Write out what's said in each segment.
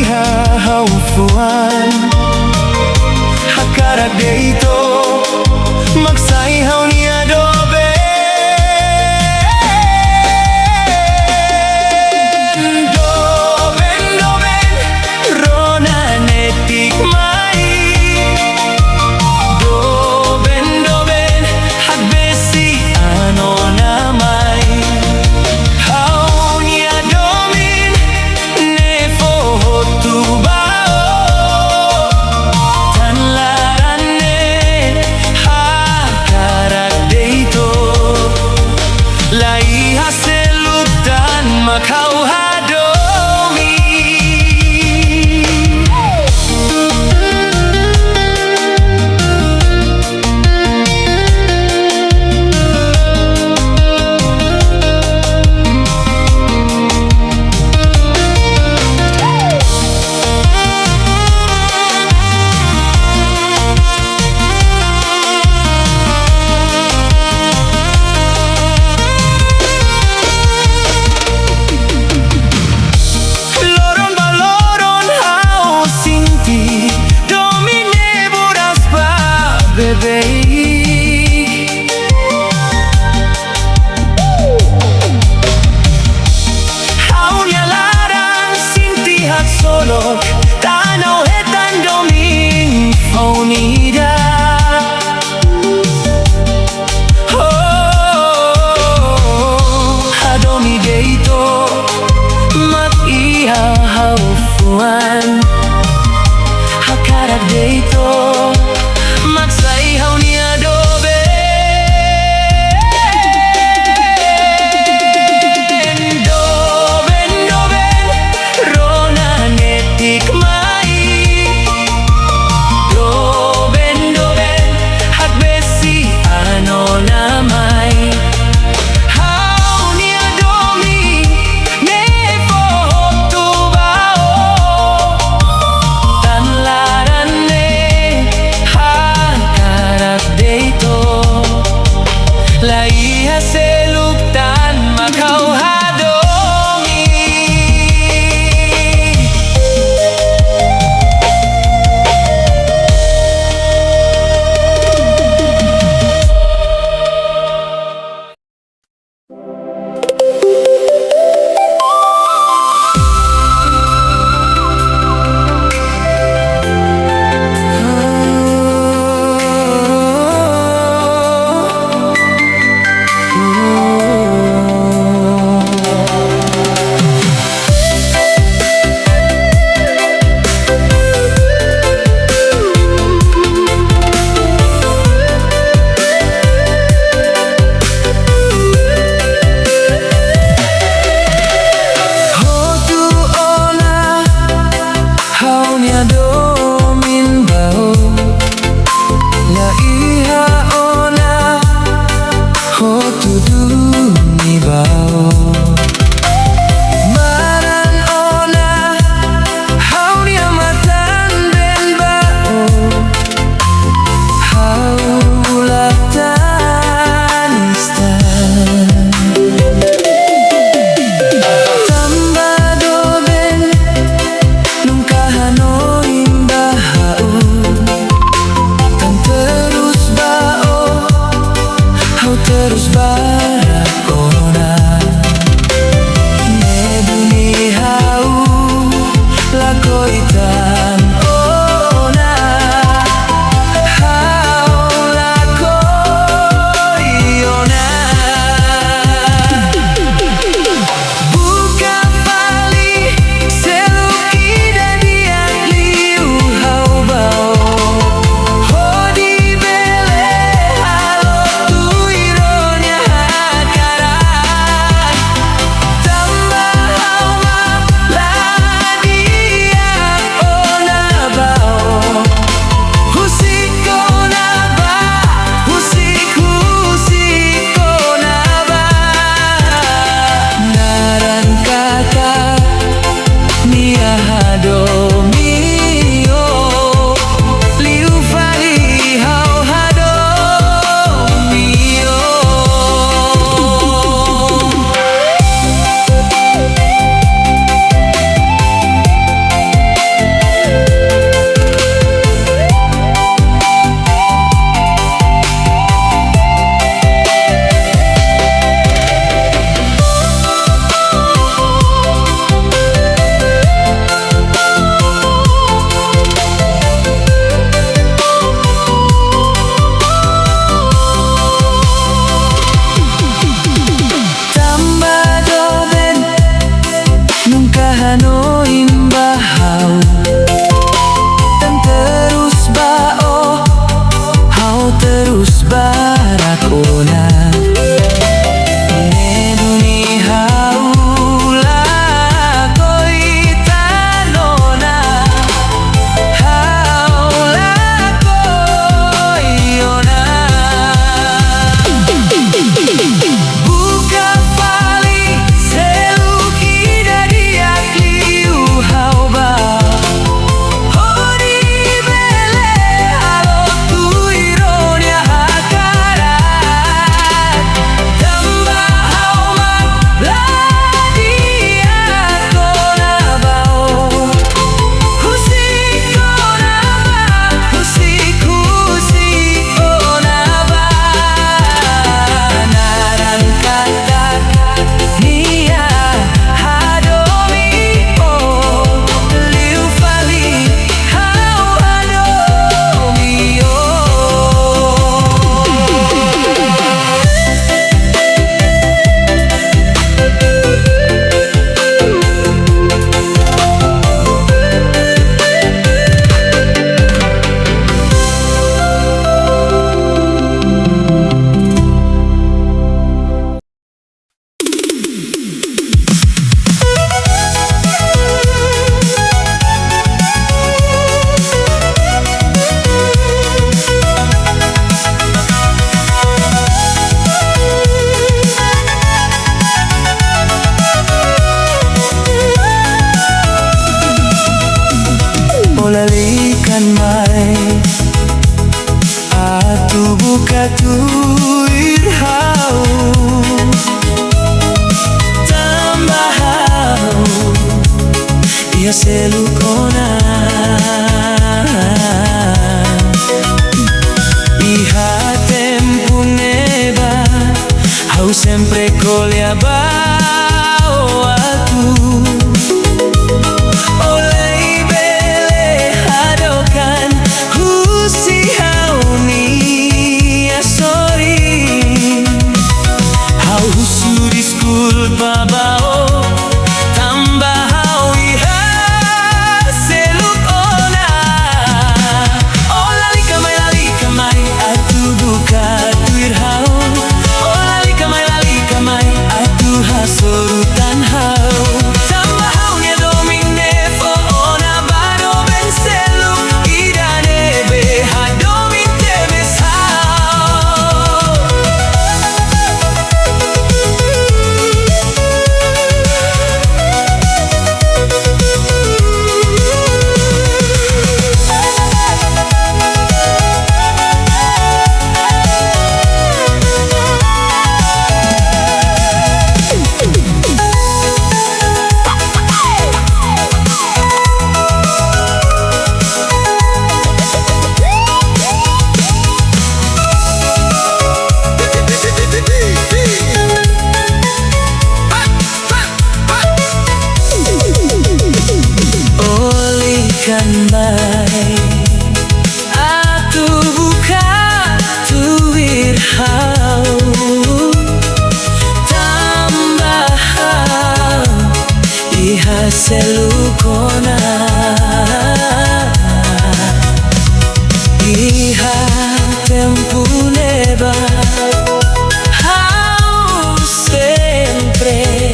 iha haufuan hakara deito magsay haw ni adobe doben doben rona netik mai doben doben hagbesi ano namay haw ni adomin nefo tubao tanlarane hakarat deito lai haselutan makau hadomi loron baloron hao sinti domine buras pa bebe hao nyalaran sinti hat solok tanaw hetan domin faunida hadomi deito mat iha haufuan hakarat deito magsay haw ni adobe doben doben rona netik mai doben doben hagbesi ano namay haw ni adomi nefo tubao tanlarane hakarat deito lai haseluktan makau hadomi hotu ona haw ni adomin bao la iha ona hotu duni bao maran ona haw ni amatan ben bao haw latan istan tamba doben nungkahano imbahao tan terus bao hau terus barakona nebuni hau lakoitan ona hau lakoiona buka pali seluki dadiak liu hau bao hodi bele halo tu ironya hakarat tambah hau ma ladiak ona olalikan mai atu buka tuir hau tambah hau ia selukona iha tempo neba hau sempre colhabao atu atu buka tuir hau tambah hau iha selukona iha tempo neba hau sempre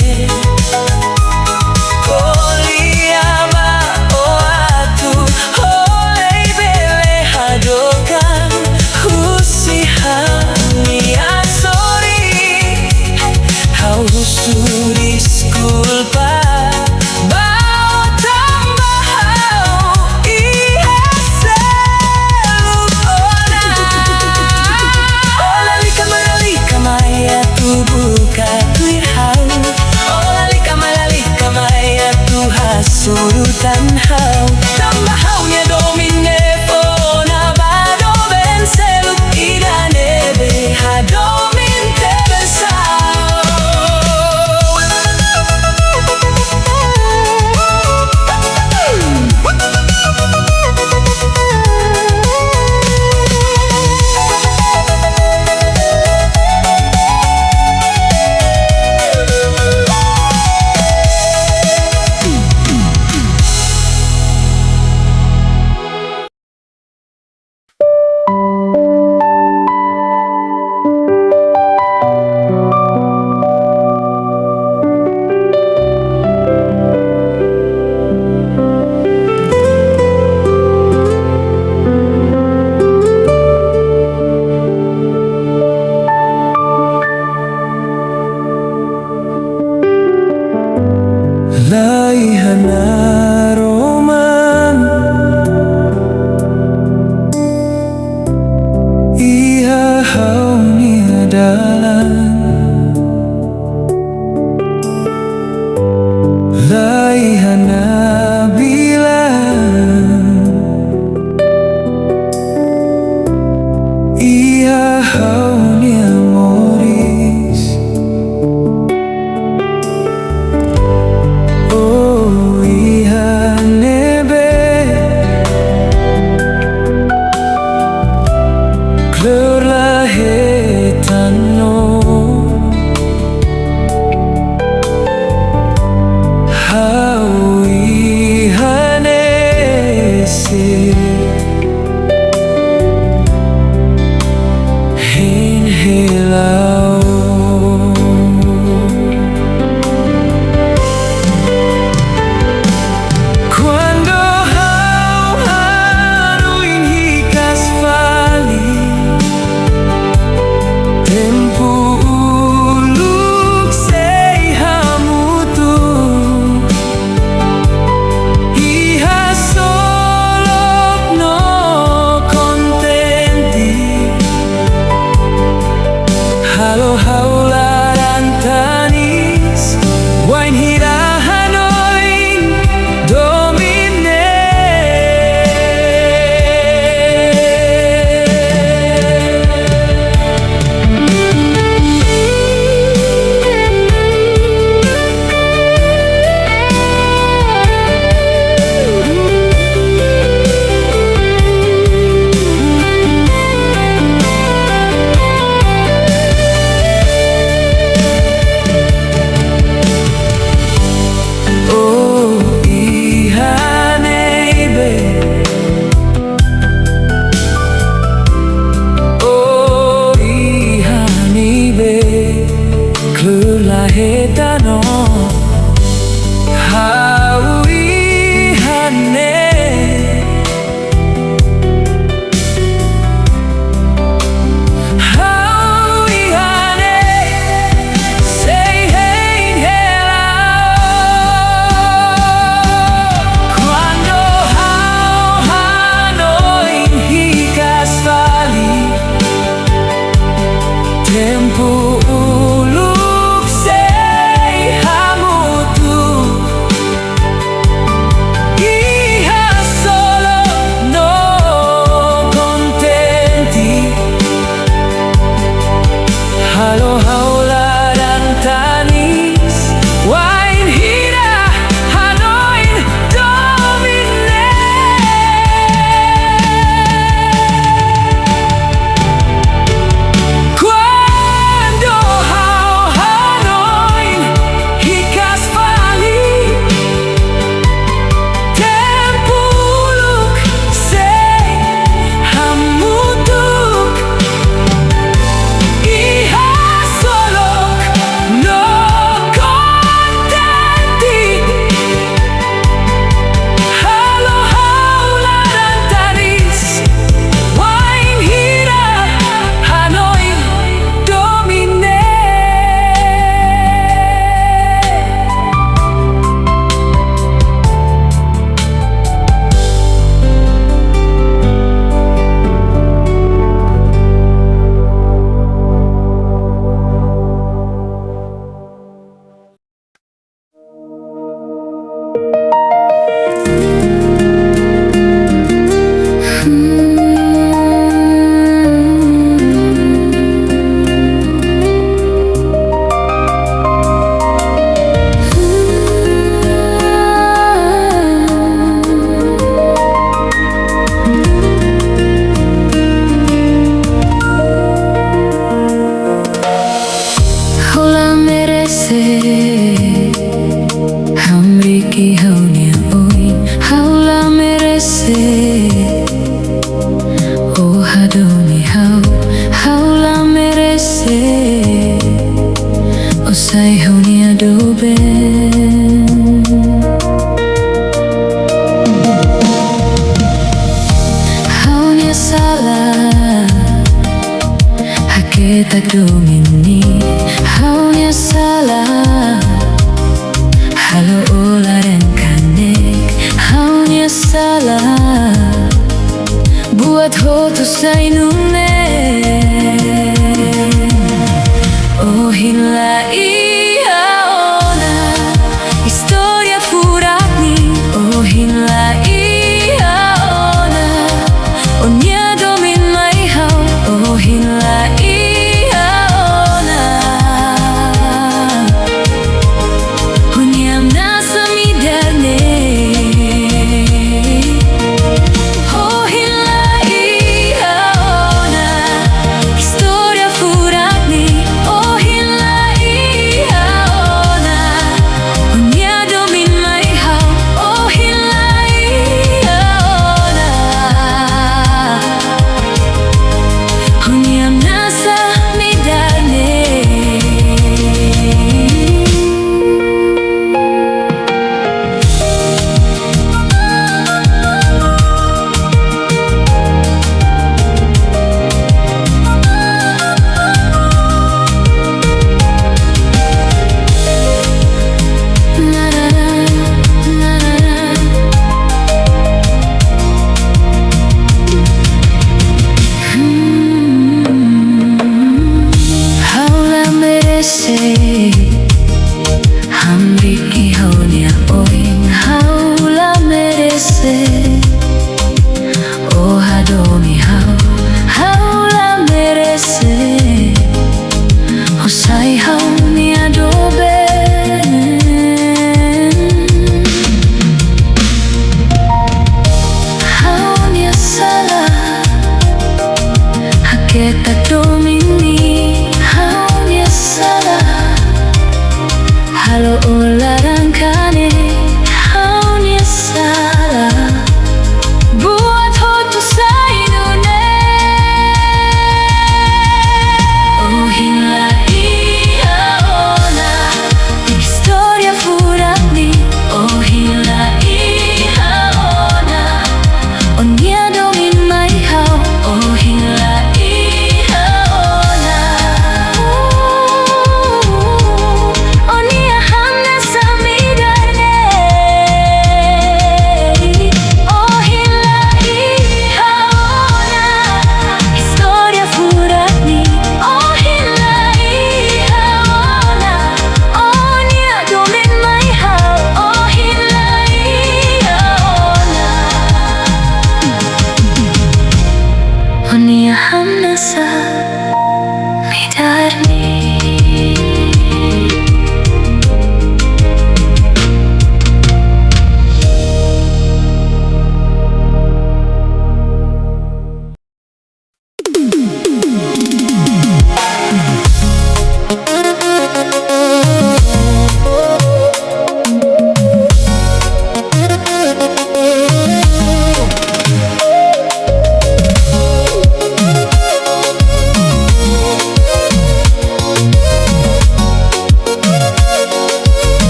surutan hau tambah haunya domine fona bado ben seluk idane beha domin tebesau salah Hakikat domini Haunya salah Halo olah dan kanek Haunya salah Buat hotu sainune Oh hila iya ona Historia furatni Oh hila iya ona Onya domin mai hau Oh hila iya ona Onyam nasa midarne Oh hila iya ona Historia furatni Oh hila iya ona Onya domin mai hau Oh hila iya ona Onyam nasa midarne Haula merece Hamriki haunya oin Haula merece Oh hadomi hau Haula merece Hosai haunya doben Haunya salah Hakikat domini Haunya salah Halo olah dan kanek Haunya salah Buat hotu sainune Oh hila iya ona Historia furatni Oh hila iya ona Onya domin mai hau Oh hila iya ona Onya hamna samidarne Oh hila iya ona Historia furatni Oh hila iya ona Onya domin mai hau Oh hila iya ona Onya hamna samidarne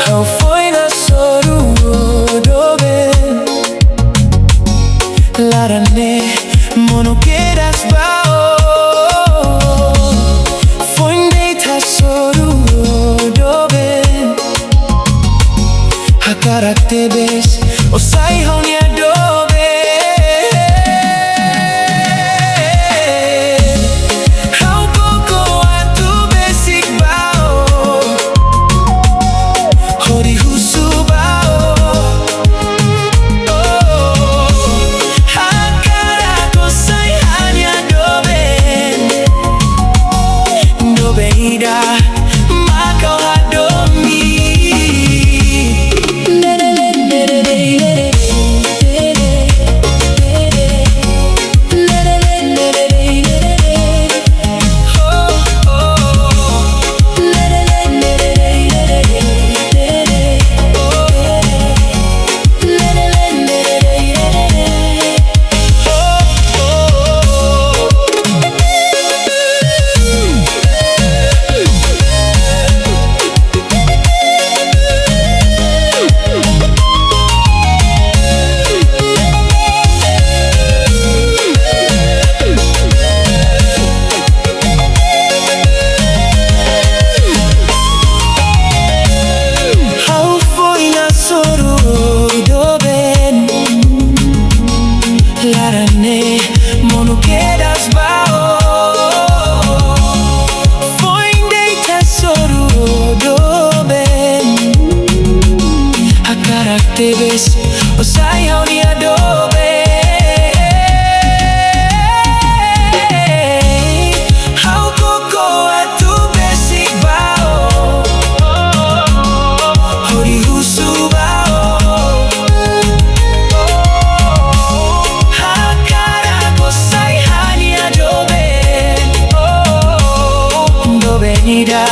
How foi na soru dove Larane mono queras bao Foi deita soru dove Hakara tebes Osai haunya dove How koko atu basic bao Hori husubao Hakara kosai hanya doben Doben ida Makau hadomi activist o sai hauni adobe how koko atu basic bao hori husu bao hakara ko sai hani adobe dobe nida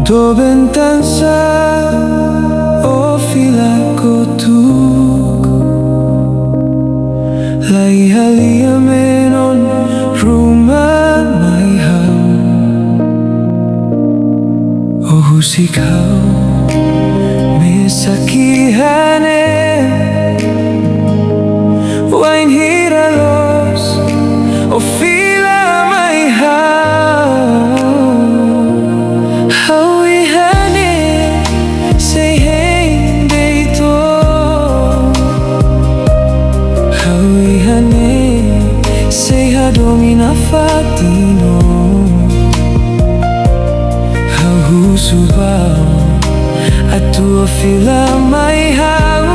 Tô bentansa o fila kotuk Lai halia menon rumah mai hau O husik hau mesakihane Wain hiralos o fila mai hau Hau ihane say hey deito Hau ihane say hadomina fatino Hau husubao a tua fila mai hau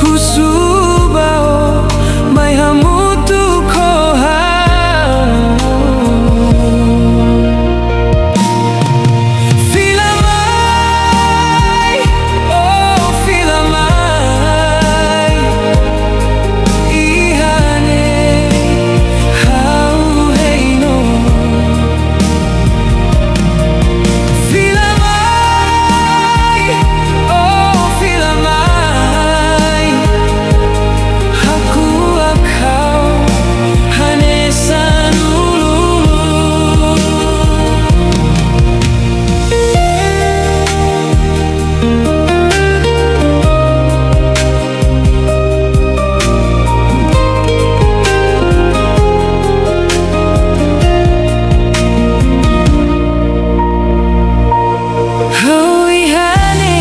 Husubao mai hamutu ko hau Fila mai, oh fila mai Ihane hau heino Fila mai, oh fila mai Haku akau hanesan ulu Hau ihane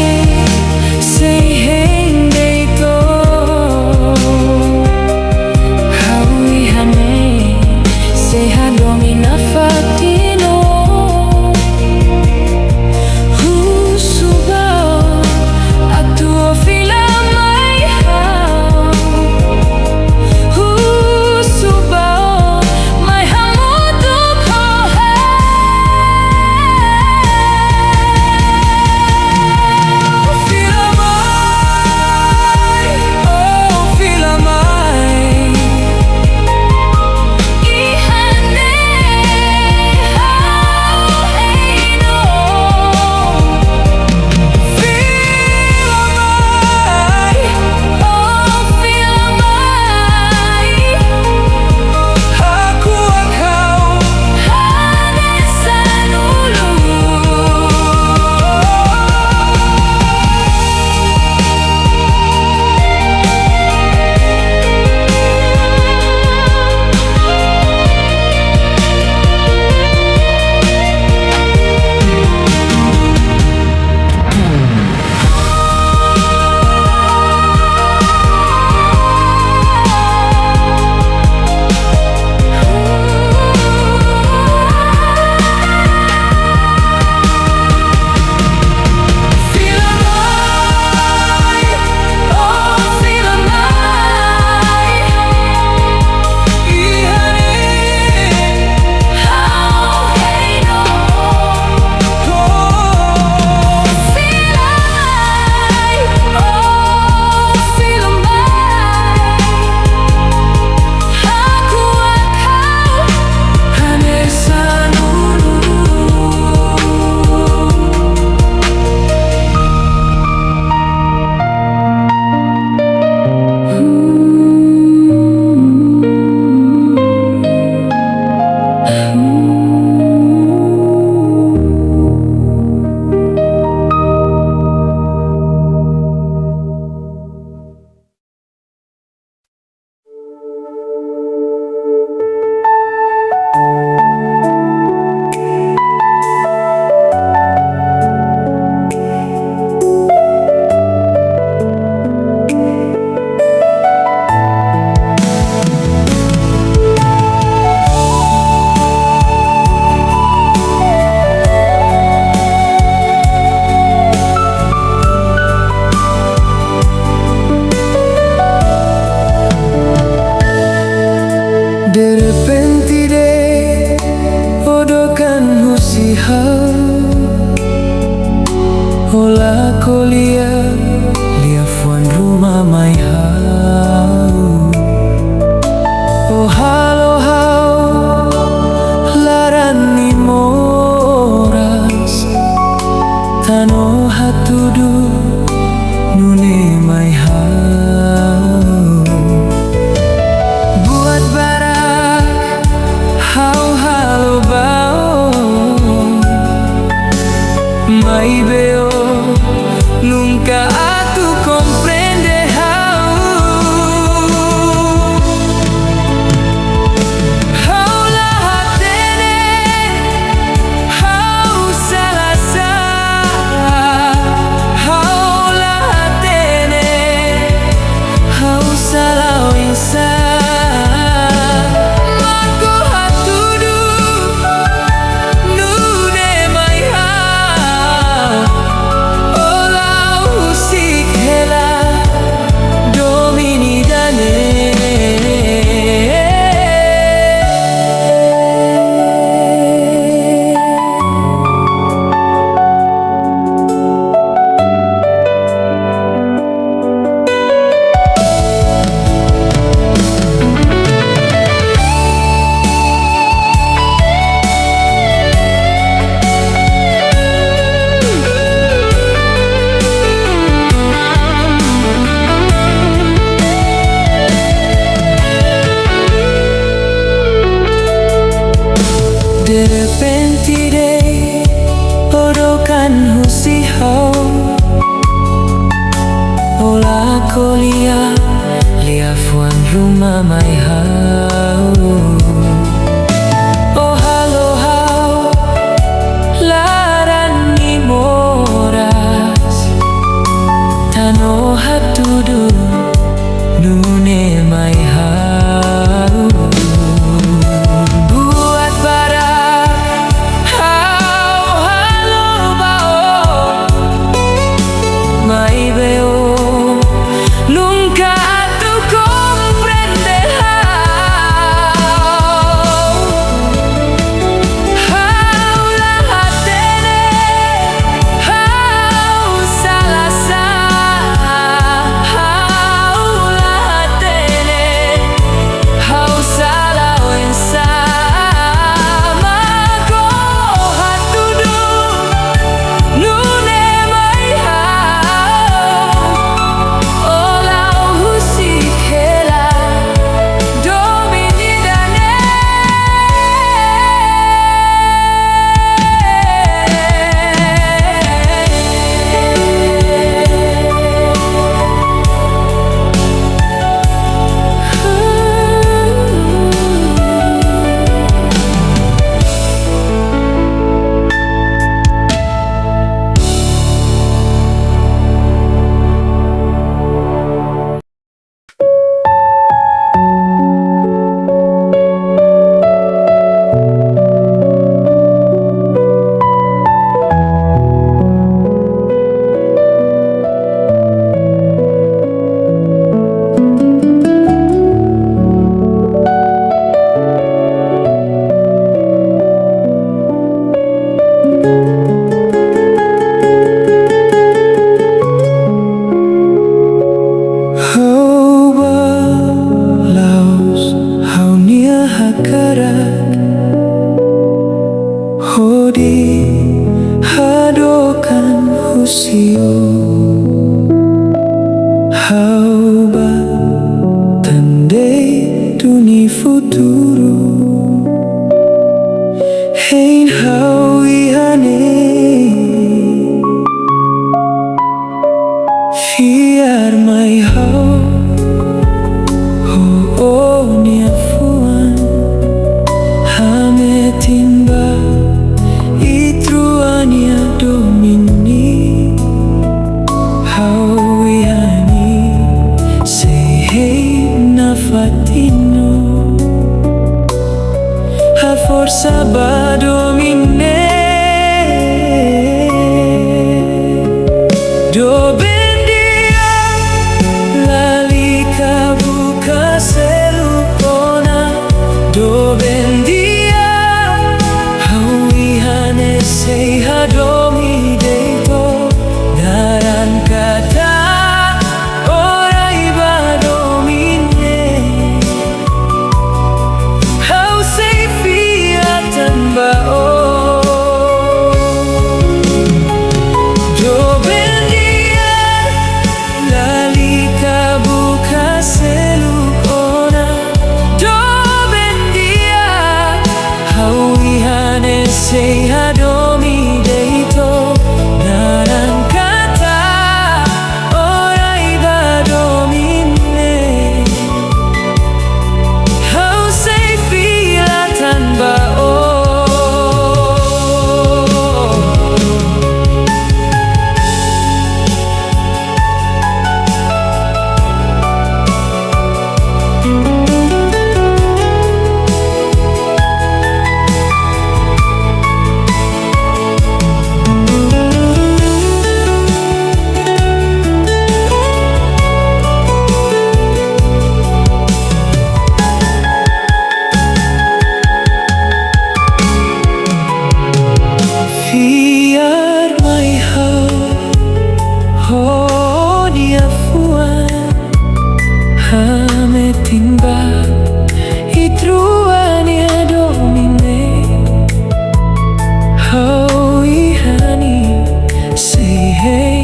say hey deito Hau ihane say hadomina fatino Husubao a tua fila mai hau Husubao mai hamutu ko Fila mai, oh fila mai Ihane hau heino Fila mai, oh fila mai Haku akau hanesan ulu Fila mai, oh fila mai Ihane hau heino Fila mai, oh fila mai Haku akau hanesan ulu De repente odokan husihau Ola kolia liafuan rumah mai hau Oh halo hau laran ni mo Kolia liafuan rumah mai hau. Oh halo hau laran ni moras tano hatudu nune mai hau. Buat para hau halo bao mai beo nunca tu comprenderás. Hau la tene hau salasa hau la tene hau salau ensa mago hatudu nune mai hau. Olau Musik hela dominidane. Hau balaus hau nia hakarak hodi hadokan husio. Hau ba tandai duni futuro hein hau ihane fiar mai hau. Oh oh nia fuan hame timba itruania domini hau ihani say hey na fatino a forza ba domine do bendia lalika buka selupona do bendia hau ihane say hadomi deito daran kata orai ba domine hau say fiatan ba do bendia lalika buka selupona do bendia hau ihane say hadomi deito naran kata orai ba domine hau say filatan ba fiar mai hau oh nia fuan hame timba itruania domine hau ihani say hey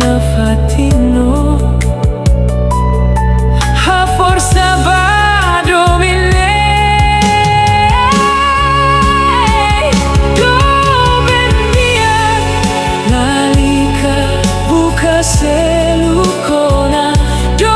na fatino a forza ba domine do bendia lalika buka selukona do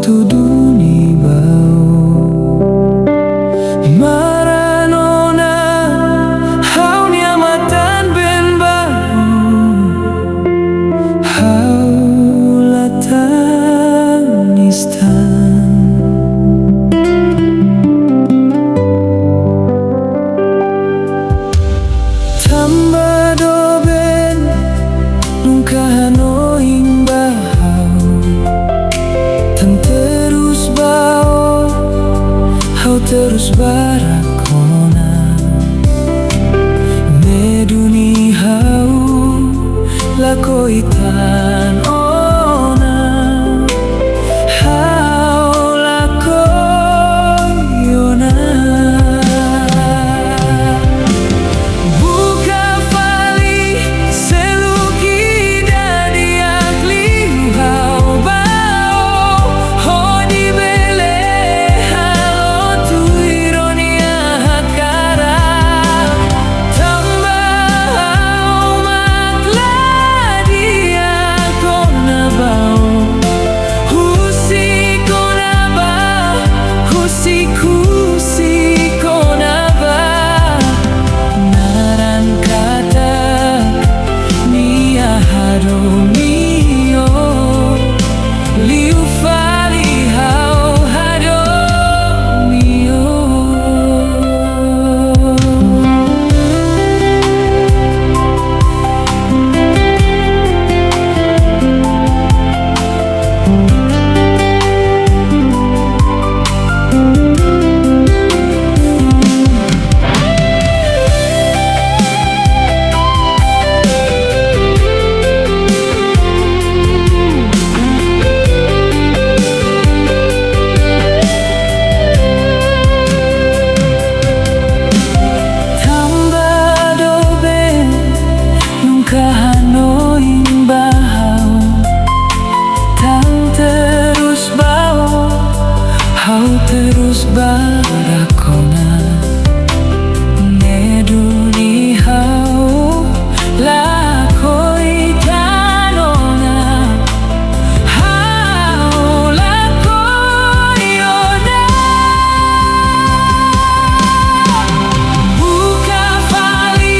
tuduni bao maranona hau niamatan ben bau hau latanistan tamba doben nungkahano imbahau tan terus bao hau terus barakona meduni hau lakoitan ona hau lakoiona buka fali seluki dari akli hau bao hodi bele halo tu ironia hakara tamba hau makladia kona bao husi kona bao husi kusi kona bao naran kata nia haromio liu fali hau haromio tamba doben nungkahano imbahau tan terus bau hau terus barakona neduni hau lakoitanona hau lakoiona buka fali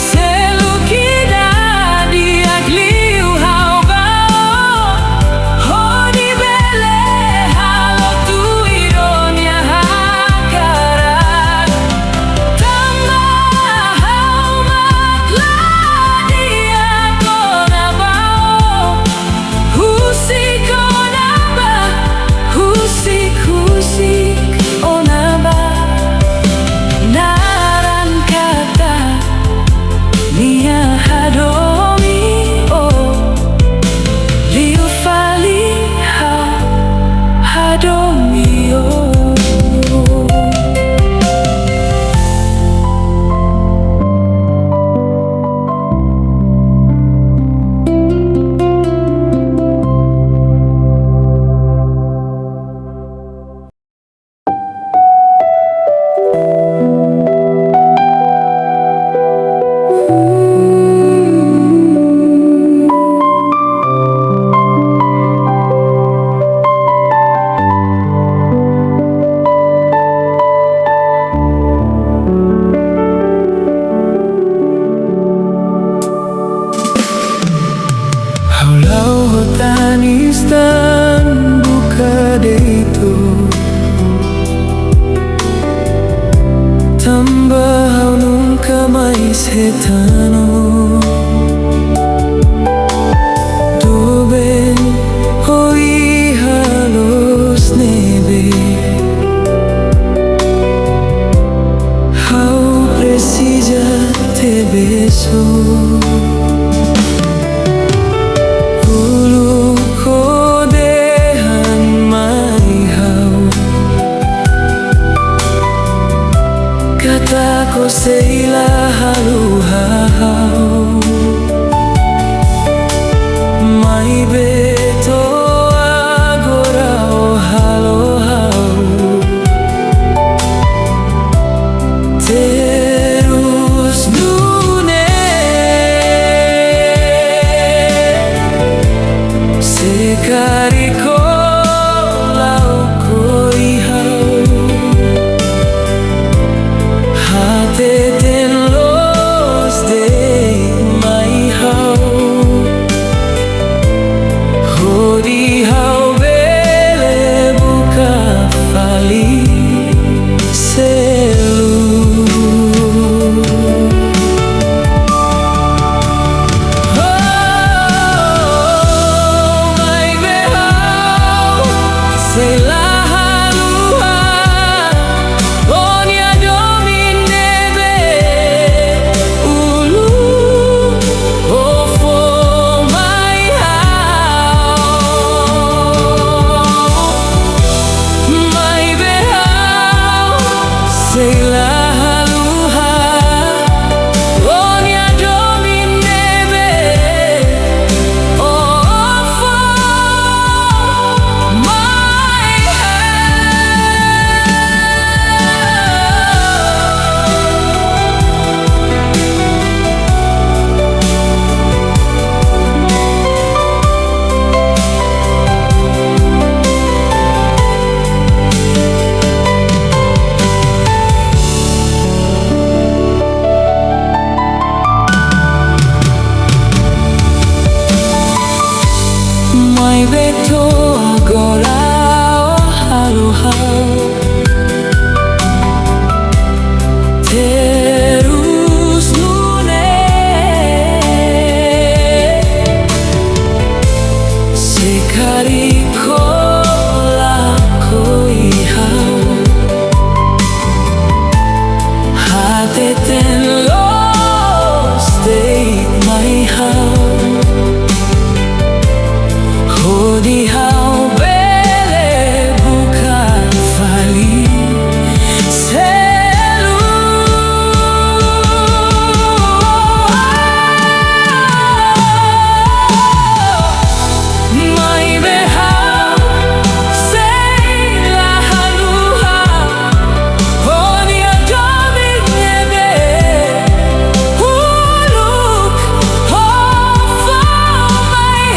seluki dari akliu hau bao hodi bele halo tu ironia hakarat tamba hau makladia kona bao husi kona bao husik husik ona bao naran kata nia hadomi liu fali hau hadomi Haulau hotanistan buka deito tamba hau nunca mais retano doben hoi halos nebe hau precisa te beso kataku seila halu hau mai beto agora o halo hau terus dune sekariko to agora aloha terus nune sekali ko lakoihau hateten los deit mai hau hodi hau bele bukan fali selu mai behau sei la haluha hodi adobe nebe huluk hofa mai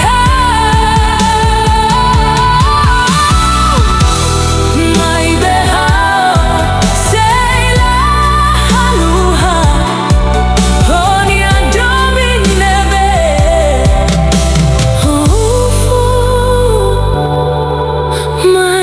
mai behau sei la haluha hodi adobe nebe my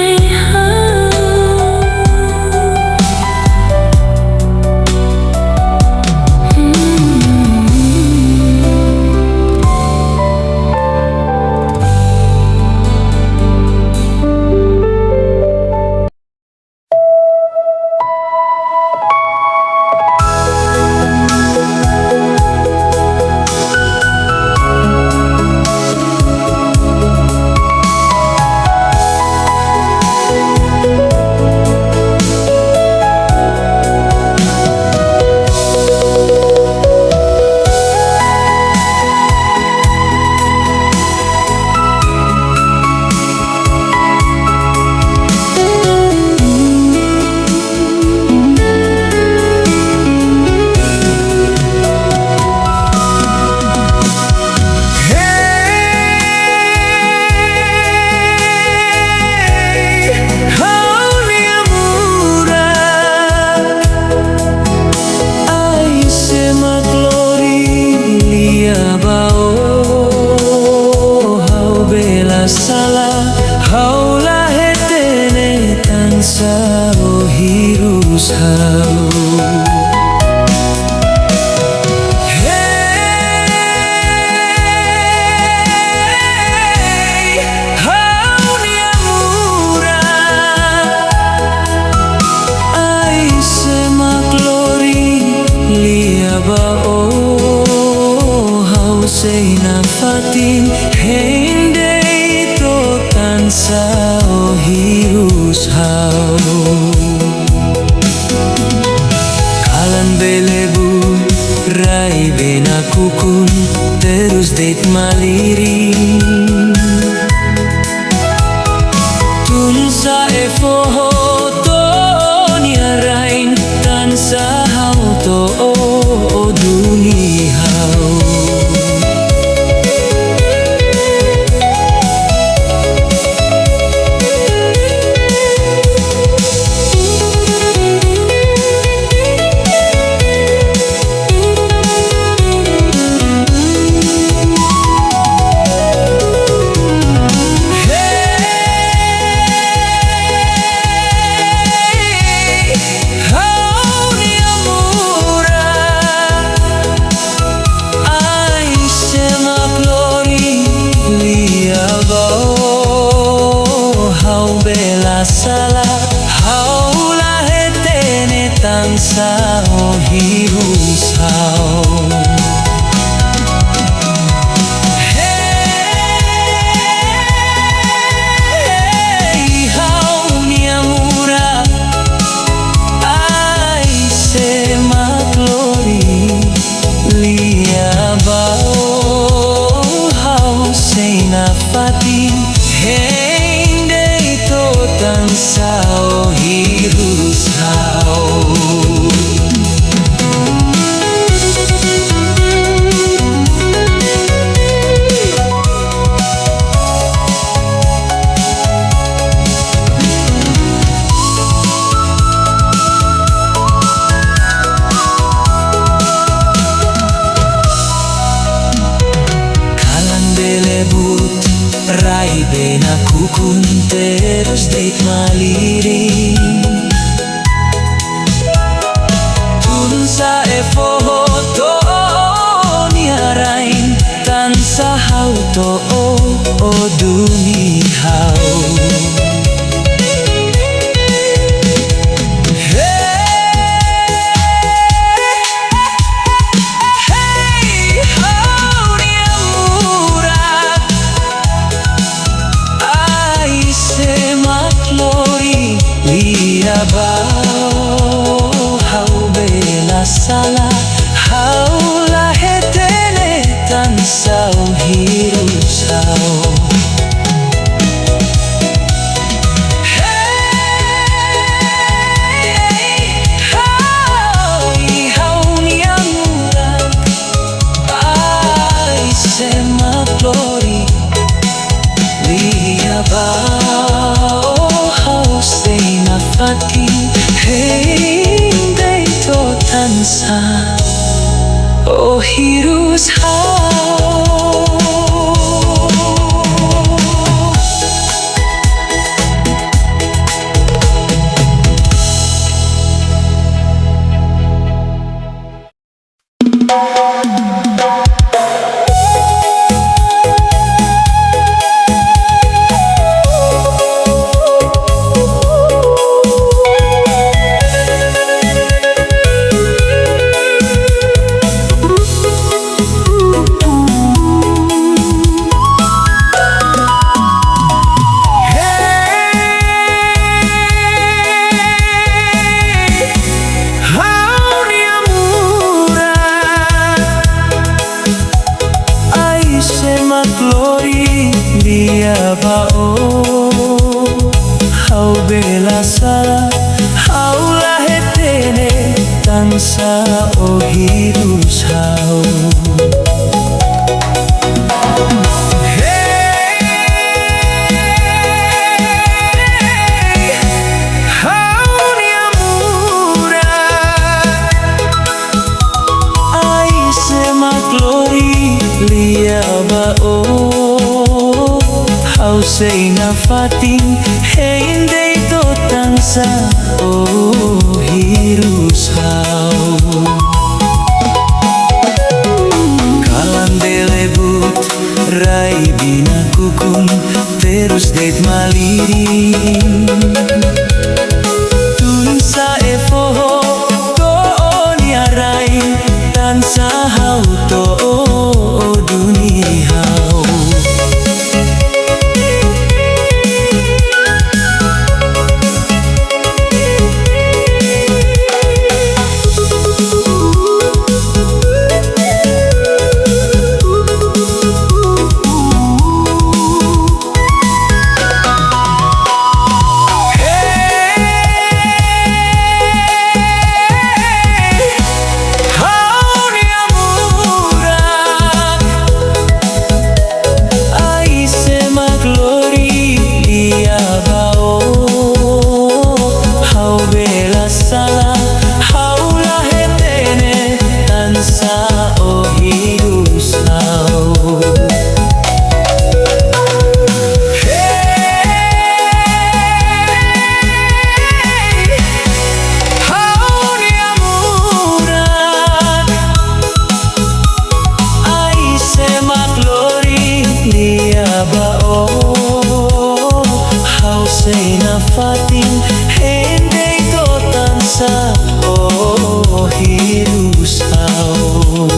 fatin hende to tansa o hirus hau kalan belebu rai bena kukun terus date maliri tunsa e foto niarain tansa hau to o duni hau Salah haula hetene tansa o hirus hau hey hau niamura ai se maklori lia bao hau seina fatin tansa o hirus hau kalan belebut rai bena binakukun terus date maliring tun sa foto ni arain tan sa hauto o dunihau. Sala haula hetene tan sau hiru sau. Oh hirus hau bela sala haula hetene tansa o hirus hau. Say na fating hindi to tansa oh hirus hau. Kalandelebut rai binakukun terus date maliring tun sa foto ni arai tansa hau to dunihau. Fating hindi to tansa oh hirus hau.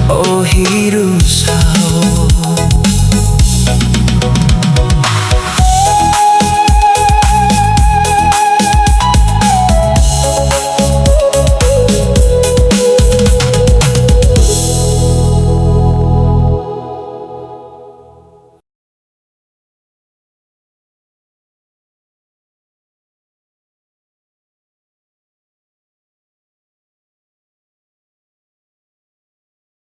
O hirusa